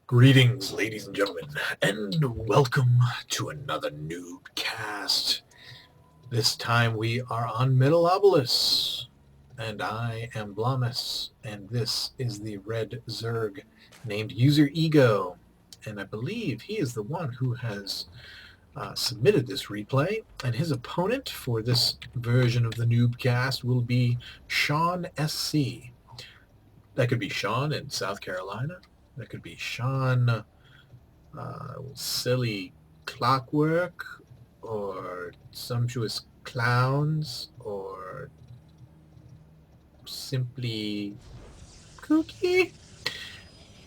Greetings, ladies and gentlemen, and welcome to another NuubCast. This time we are on Metalopolis, and I am Blamus, and this is the red Zerg named User Ego, and I believe he is the one who has submitted this replay, and his opponent for this version of the NuubCast will be Sean SC. That could be Sean in South Carolina. That could be Sean Silly Clockwork, or Sumptuous Clowns, or simply Cookie.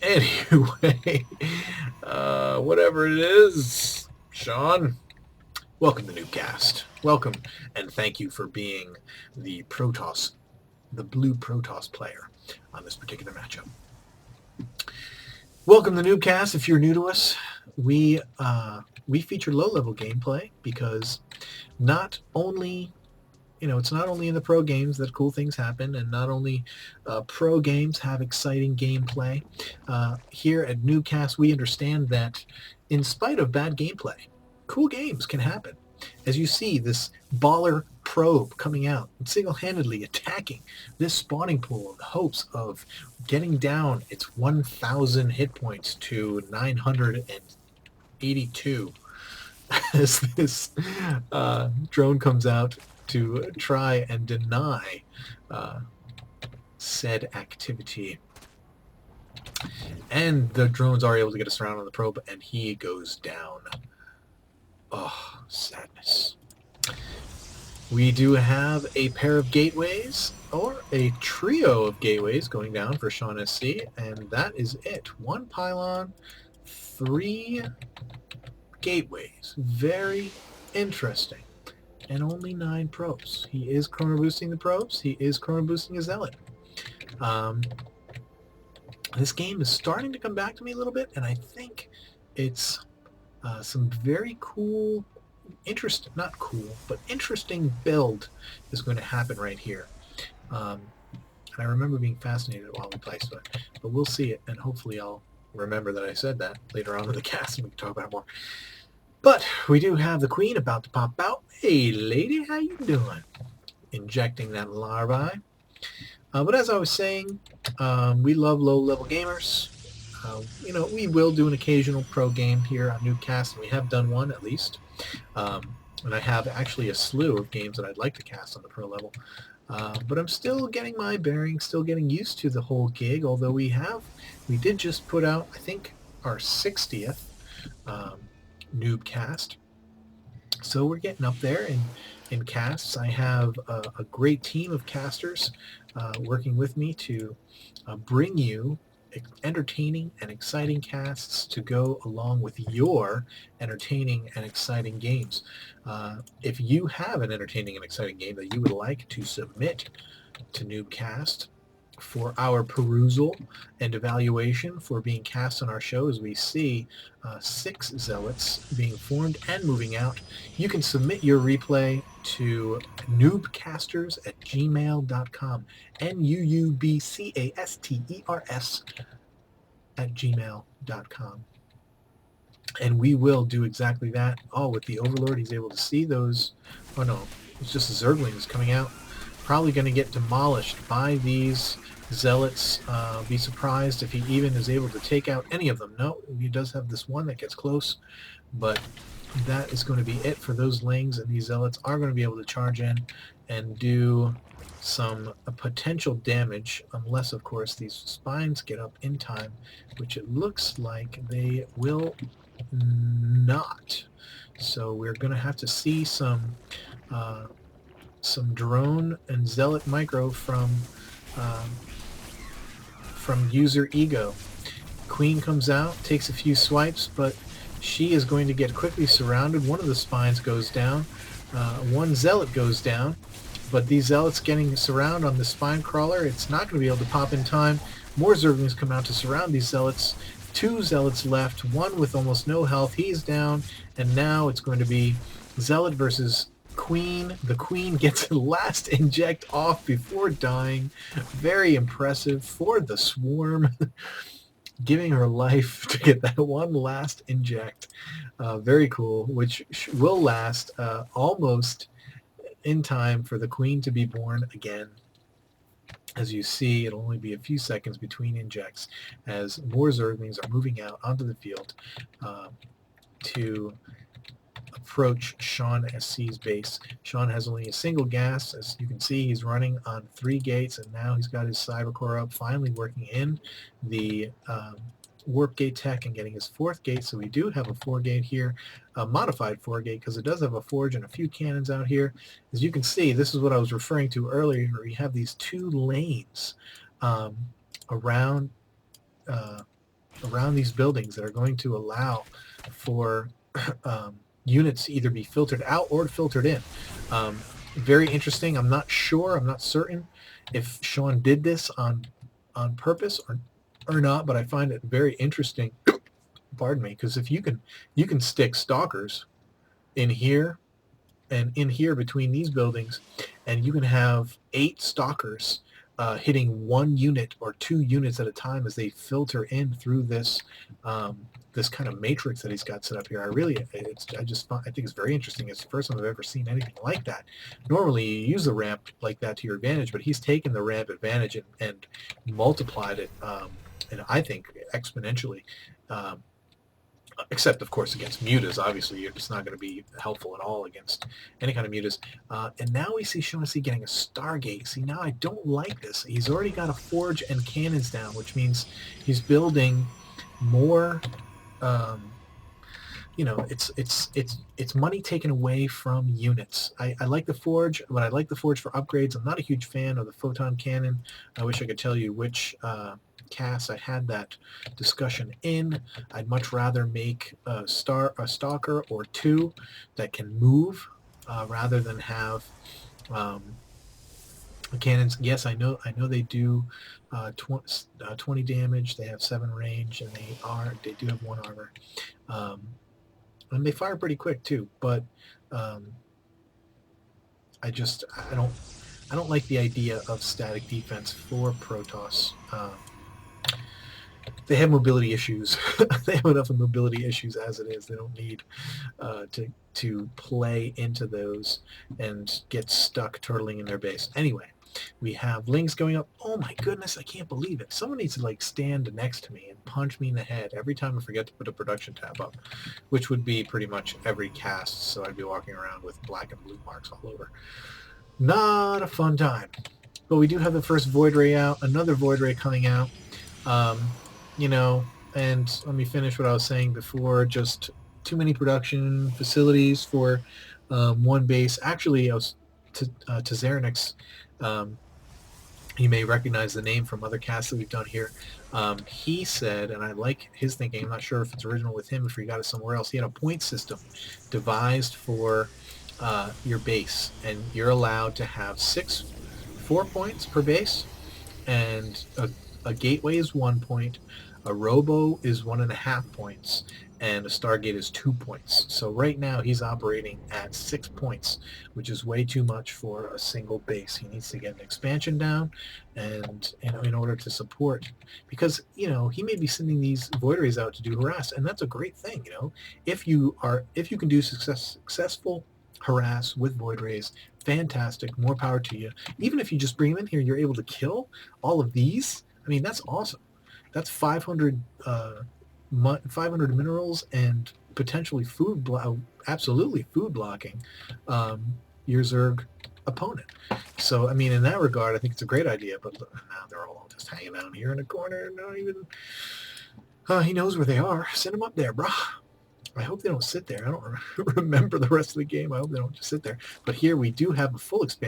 Anyway, whatever it is, Sean, welcome to NuubCast. Welcome, and thank you for being the Protoss, the blue Protoss player on this particular matchup. Welcome to NuubCast. If you're new to us, we feature low-level gameplay because not only, it's not only in the pro games that cool things happen, and not only pro games have exciting gameplay. Here at NuubCast, we understand that in spite of bad gameplay, cool games can happen. As you see, this baller probe coming out and single-handedly attacking this spawning pool in the hopes of getting down its 1,000 hit points to 982 as this drone comes out to try and deny said activity. And the drones are able to get us around on the probe, and he goes down. Oh, sadness. We do have a pair of gateways, or a trio of gateways going down for Sean SC, and that is it. 1 pylon, 3 gateways. Very interesting. And only 9 probes. He is chrono boosting the probes. He is chrono boosting a zealot. This game is starting to come back to me a little bit, and I think it's some very cool, not cool, but interesting build is going to happen right here. And I remember being fascinated while we played it, but we'll see it, and hopefully I'll remember that I said that later on in the cast and we can talk about it more. But we do have the queen about to pop out. Hey lady, how you doing? Injecting that larvae. But as I was saying, we love low-level gamers. We will do an occasional pro game here on NuubCast, and we have done one at least. And I have actually a slew of games that I'd like to cast on the pro level. But I'm still getting my bearings, still getting used to the whole gig, although we did just put out, I think, our 60th NuubCast. So we're getting up there in casts. I have a great team of casters working with me to bring you entertaining and exciting casts to go along with your entertaining and exciting games. If you have an entertaining and exciting game that you would like to submit to NuubCast for our perusal and evaluation for being cast on our show, as we see 6 zealots being formed and moving out, you can submit your replay to noobcasters@gmail.com. NuubCasters@gmail.com. And we will do exactly that. Oh, with the Overlord, he's able to see those. Oh no, it's just Zerglings coming out. Probably going to get demolished by these zealots. Be surprised if he even is able to take out any of them. No, he does have this one that gets close, but that is going to be it for those lings, and these zealots are going to be able to charge in and do some potential damage, unless of course these spines get up in time, which it looks like they will not. So we're going to have to see some drone and zealot micro from User Ego. Queen comes out, takes a few swipes, but she is going to get quickly surrounded. One of the spines goes down. One zealot goes down, but these zealots getting surrounded on the spine crawler, it's not going to be able to pop in time. More Zerglings come out to surround these zealots. 2 zealots left, one with almost no health. He's down, and now it's going to be zealot versus Queen. The Queen gets the last inject off before dying. Very impressive for the Swarm. giving her life to get that one last inject. Very cool, which will last almost in time for the queen to be born again. As you see, it'll only be a few seconds between injects as more Zerglings are moving out onto the field to approach Sean SC's base. Sean has only a single gas. As you can see, he's running on 3 gates, and now he's got his cyber core up, finally working in the warp gate tech and getting his 4th gate. So we do have a 4 gate here, a modified 4 gate, because it does have a forge and a few cannons out here. As you can see, this is what I was referring to earlier, where we have these 2 lanes around these buildings that are going to allow for units to either be filtered out or filtered in. Very interesting. I'm not sure, I'm not certain if Sean did this on purpose or not, but I find it very interesting. Pardon me, because if you can stick stalkers in here and in here between these buildings, and you can have 8 stalkers hitting 1 unit or 2 units at a time as they filter in through this this kind of matrix that he's got set up here. I think it's very interesting. It's the first time I've ever seen anything like that. Normally you use the ramp like that to your advantage, but he's taken the ramp advantage and multiplied it, and I think exponentially. Except, of course, against mutas. Obviously, it's not going to be helpful at all against any kind of mutas. And now we see Shaughnessy getting a Stargate. See, now I don't like this. He's already got a forge and cannons down, which means he's building more. You know, it's money taken away from units. I like the forge, but I like the forge for upgrades. I'm not a huge fan of the photon cannon. I wish I could tell you which cast I had that discussion in. I'd much rather make a stalker or 2 that can move rather than have cannons. Yes, I know they do 20 damage. They have 7 range, and they do have 1 armor, and they fire pretty quick too. But I don't like the idea of static defense for Protoss. They have mobility issues. They have enough mobility issues as it is. They don't need to play into those and get stuck turtling in their base. Anyway, we have Lings going up. Oh my goodness, I can't believe it. Someone needs to like stand next to me and punch me in the head every time I forget to put a production tab up, which would be pretty much every cast, so I'd be walking around with black and blue marks all over. Not a fun time. But we do have the first Void Ray out, another Void Ray coming out. You know, and let me finish what I was saying before, just too many production facilities for 1 base. Actually, I was to Zarenix. You may recognize the name from other casts that we've done here. He said, and I like his thinking, I'm not sure if it's original with him, if he got it somewhere else, he had a point system devised for your base, and you're allowed to have 4 points per base, and a gateway is 1 point, a robo is 1.5 points, and a Stargate is 2 points. So right now he's operating at 6 points, which is way too much for a single base. He needs to get an expansion down, and in order to support, because he may be sending these Void Rays out to do harass, and that's a great thing. If you can do successful harass with Void Rays, fantastic, more power to you. Even if you just bring them in here, you're able to kill all of these. I mean, that's awesome. That's 500 minerals and potentially absolutely food blocking your Zerg opponent. So, I mean, in that regard, I think it's a great idea. But look, now they're all just hanging out here in a corner. Not even he knows where they are. Send them up there, brah. I hope they don't sit there. I don't remember the rest of the game. I hope they don't just sit there. But here we do have a full expansion.